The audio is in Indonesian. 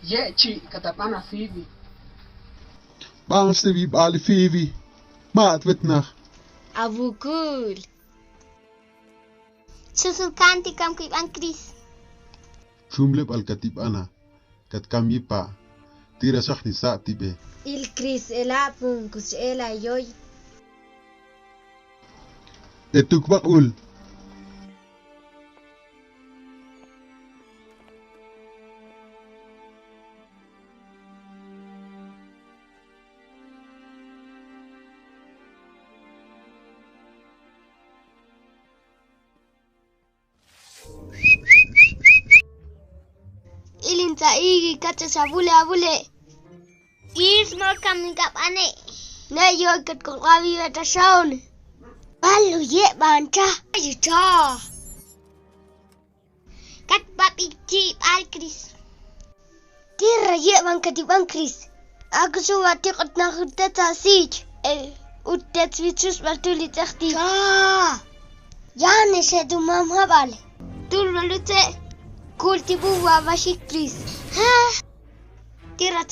Yechi katapana fivi. Bang stevi bali fivi. Maat wetnach. Abu cool. Susul kanti kam kip an Chris. Shumleb al katib ana. Kat kam yipa. Tira shahni sa tibe. Il Chris elapun kus ela yoy. Etuk bakul. Ilinta igi kaca sabule abule. Ismo kami kap ane. Ne yo kat kong awi wata shaun. Balu ye banca. Ayo cha. Kat bab ikci al Chris. Tira ye bang katib bang Chris. Aku suwa tikot na hudet asij. Udet switsus batuli tahti. Cha. Yani sedu mam habal. Tul balute. Kulti buwa bashik Chris. Ha. Tira